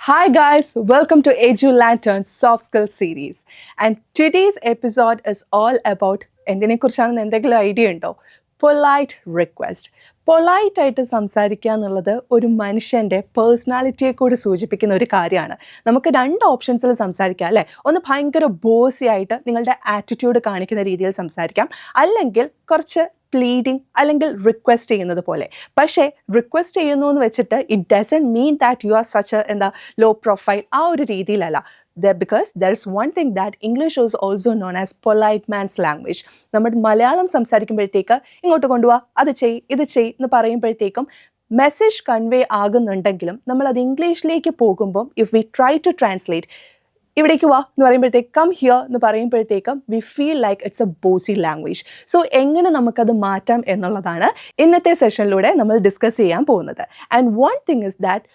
Hi guys, welcome to Edu Lantern's Soft Skill series. And today's episode is all about എന്തിനെക്കുറിച്ചാണെന്ന് എന്തെങ്കിലും idea ഉണ്ടോ? Polite request. Polite ആയിട്ട് സംസാരിക്കുക എന്നുള്ളത് ഒരു മനുഷ്യൻ്റെ പേഴ്സണാലിറ്റിയെ കൂടി സൂചിപ്പിക്കുന്ന ഒരു കാര്യമാണ്. നമുക്ക് രണ്ട് ഓപ്ഷൻസിൽ സംസാരിക്കാം അല്ലേ? ഒന്ന് ഭയങ്കര ബോസി ആയിട്ട് നിങ്ങളുടെ ആറ്റിറ്റ്യൂഡ് കാണിക്കുന്ന രീതിയിൽ സംസാരിക്കാം, അല്ലെങ്കിൽ കുറച്ച് പ്ലീഡിങ് അല്ലെങ്കിൽ റിക്വസ്റ്റ് ചെയ്യുന്നത് പോലെ. പക്ഷേ റിക്വസ്റ്റ് ചെയ്യുന്നു എന്ന് വെച്ചിട്ട് it doesn't mean that you are such എന്താ ലോ പ്രൊഫൈൽ, ആ ഒരു രീതിയിലല്ല. Because there's one thing that English is also known as polite man's language. നമ്മൾ മലയാളം സംസാരിക്കുമ്പോഴത്തേക്ക് ഇങ്ങോട്ട് കൊണ്ടുപോവാ, അത് ചെയ് ഇത് ചെയ് എന്ന് പറയുമ്പോഴത്തേക്കും മെസ്സേജ് കൺവേ ആകുന്നുണ്ടെങ്കിലും നമ്മൾ അത് ഇംഗ്ലീഷിലേക്ക് പോകുമ്പം if we try to translate, ഇവിടേക്ക് വാ എന്ന് പറയുമ്പോഴത്തേക്ക് കം ഹിയർ എന്ന് പറയുമ്പോഴത്തേക്കും we feel like it's a bossy language. So എങ്ങനെ നമുക്കത് മാറ്റാം എന്നുള്ളതാണ് ഇന്നത്തെ സെഷനിലൂടെ നമ്മൾ ഡിസ്കസ് ചെയ്യാൻ പോകുന്നത്. And one thing is that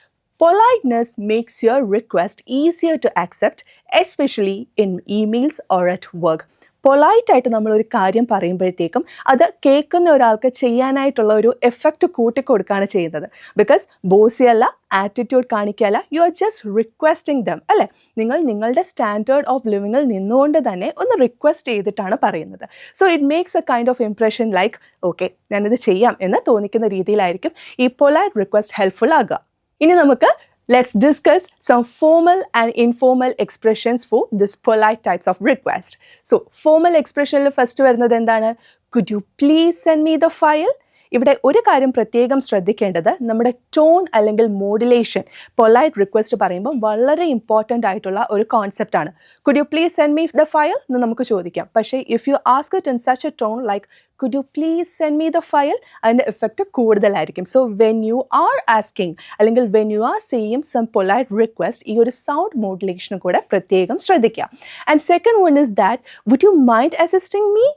politeness makes your request easier to accept, especially in emails or at work. Polite ആയിട്ട് നമ്മളൊരു കാര്യം പറയുമ്പോഴത്തേക്കും അത് കേൾക്കുന്ന ഒരാൾക്ക് ചെയ്യാനായിട്ടുള്ള ഒരു എഫക്റ്റ് കൂട്ടിക്കൊടുക്കുകയാണ് ചെയ്യുന്നത്. ബിക്കോസ് ബോസി അല്ല, ആറ്റിറ്റ്യൂഡ് കാണിക്കുകയല്ല, you are just requesting them അല്ലേ? നിങ്ങൾ നിങ്ങളുടെ സ്റ്റാൻഡേർഡ് ഓഫ് ലിവിങ്ങിൽ നിന്നുകൊണ്ട് തന്നെ ഒന്ന് റിക്വസ്റ്റ് ചെയ്തിട്ടാണ് പറയുന്നത്. So it makes A kind of impression like okay ഞാനിത് ചെയ്യാം എന്ന് തോന്നിക്കുന്ന രീതിയിലായിരിക്കും ഈ പൊളൈറ്റ് റിക്വസ്റ്റ് ഹെൽപ്ഫുൾ ആകുക. ഇനി നമുക്ക് let's discuss some formal and informal expressions for this polite types of request. So formal expression first വരുന്നത് എന്താണ്? Could you please send me the file? ഇവിടെ ഒരു കാര്യം പ്രത്യേകം ശ്രദ്ധിക്കേണ്ടത് നമ്മുടെ ടോൺ അല്ലെങ്കിൽ മോഡുലേഷൻ പൊളൈറ്റ് റിക്വസ്റ്റ് പറയുമ്പോൾ വളരെ ഇമ്പോർട്ടൻ്റ് ആയിട്ടുള്ള ഒരു കോൺസെപ്റ്റാണ്. Could you please send me the file എന്ന് നമുക്ക് ചോദിക്കാം. പക്ഷേ if you ask it in such a tone like could you please send me the file, അതിൻ്റെ എഫക്റ്റ് കൂടുതലായിരിക്കും. So when you are asking അല്ലെങ്കിൽ when you are saying some polite request, ഈ ഒരു sound മോഡുലേഷനും കൂടെ പ്രത്യേകം ശ്രദ്ധിക്കുക. And second one is that would you mind assisting me?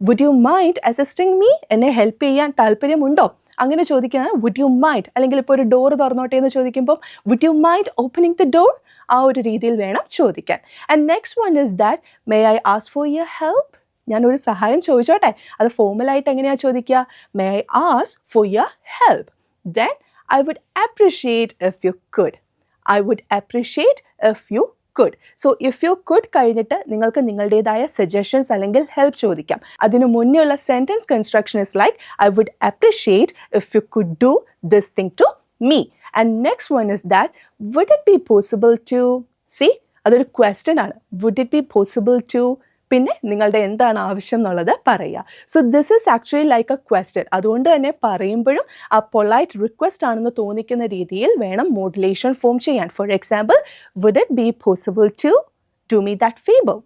Would you mind assisting me? എന്നെ ഹെൽപ്പ് ചെയ്യാൻ താല്പര്യമുണ്ടോ? അങ്ങനെ ചോദിക്കുന്ന വുഡ് യു മൈൻഡ്, അല്ലെങ്കിൽ ഇപ്പോൾ ഒരു ഡോർ തുറന്നോട്ടെ എന്ന് ചോദിക്കുമ്പോൾ would you mind opening the door, ആ ഒരു രീതിയിൽ വേണം ചോദിക്കാൻ. And next one is that may I ask for your help? ഞാനൊരു സഹായം ചോദിച്ചോട്ടെ? അത് ഫോർമലായിട്ട് എങ്ങനെയാണ് ചോദിക്കുക? May I ask for your help. Then I would appreciate if you could. I would appreciate if you could. So if you could കഴിഞ്ഞിട്ട് നിങ്ങൾക്ക് നിങ്ങളുടേതായ സജഷൻസ് അല്ലെങ്കിൽ ഹെൽപ്പ് ചോദിക്കാം. അതിനു മുന്നേ ഉള്ള sentence construction is like I would appreciate if you could do this thing to me. And next one is that would it be possible to see, അതൊരു question ആണ്. Would it be possible to, പിന്നെ നിങ്ങളുടെ എന്താണ് ആവശ്യം എന്നുള്ളത് പറയുക. So this is actually like a question. അതുകൊണ്ട് തന്നെ പറയുമ്പോഴും ആ പൊളൈറ്റ് റിക്വസ്റ്റ് ആണെന്ന് തോന്നിക്കുന്ന രീതിയിൽ വേണം മോഡുലേഷൻ ഫോം ചെയ്യാൻ. For example, would it be possible to do me that favour?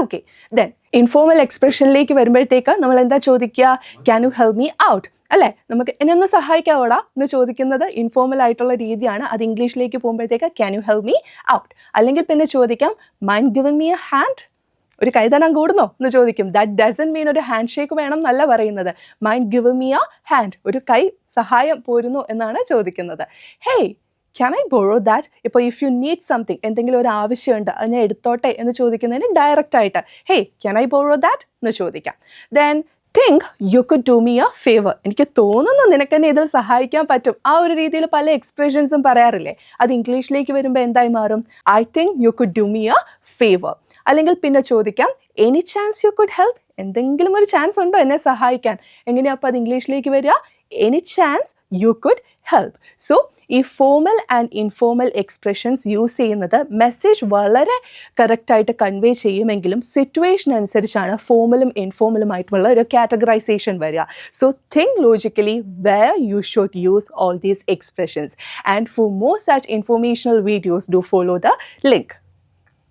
Okay. Then informal എക്സ്പ്രഷനിലേക്ക് വരുമ്പോഴത്തേക്ക് നമ്മൾ എന്താ ചോദിക്കുക? Can you help me out അല്ലേ? നമുക്ക് എന്നെ ഒന്ന് സഹായിക്കാവോടാ എന്ന് ചോദിക്കുന്നത് ഇൻഫോർമൽ ആയിട്ടുള്ള രീതിയാണ്. അത് ഇംഗ്ലീഷിലേക്ക് പോകുമ്പോഴത്തേക്ക് can you help me out. അല്ലെങ്കിൽ പിന്നെ ചോദിക്കാം mind giving me A hand? ഒരു കൈ തരാൻ കൂടുന്നോ എന്ന് ചോദിക്കും. ദാറ്റ് ഡസൻറ്റ് മീൻ ഒരു ഹാൻഡ് ഷേക്ക് വേണം എന്നല്ല പറയുന്നത്. Mind give me A hand, ഒരു കൈ സഹായം പോരുന്നു എന്നാണ് ചോദിക്കുന്നത്. Hey can I borrow that? ഇപ്പോൾ ഇഫ് യു നീഡ് സംതിങ്, എന്തെങ്കിലും ഒരു ആവശ്യമുണ്ട്, അത് ഞാൻ എടുത്തോട്ടെ എന്ന് ചോദിക്കുന്നതിന് ഡയറക്റ്റ് ആയിട്ട് hey can I borrow that എന്ന് ചോദിക്കാം. Then think you could do me A favour, എനിക്ക് തോന്നുന്നു നിനക്ക് എന്നെ ഇതിൽ സഹായിക്കാൻ പറ്റും. ആ ഒരു രീതിയിൽ പല എക്സ്പ്രഷൻസും പറയാറില്ലേ? അത് ഇംഗ്ലീഷിലേക്ക് വരുമ്പോൾ എന്തായി മാറും? I think you could do me A favour. അല്ലെങ്കിൽ പിന്നെ ചോദിക്കാം any chance you could help? എന്തെങ്കിലും ഒരു ചാൻസ് ഉണ്ടോ എന്നെ സഹായിക്കാൻ? എങ്ങനെയാ അപ്പോൾ അത് ഇംഗ്ലീഷിലേക്ക് വരിക? Any chance you could help. So ഈ formal and informal expressions use ചെയ്യുന്നത് മെസ്സേജ് വളരെ കറക്റ്റായിട്ട് കൺവേ ചെയ്യുമെങ്കിലും സിറ്റുവേഷൻ അനുസരിച്ചാണ് ഫോർമലും ഇൻഫോർമലുമായിട്ടുള്ള ഒരു കാറ്റഗറൈസേഷൻ വരിക. So think logically where you should use all these expressions. And for more such informational videos, do follow the link.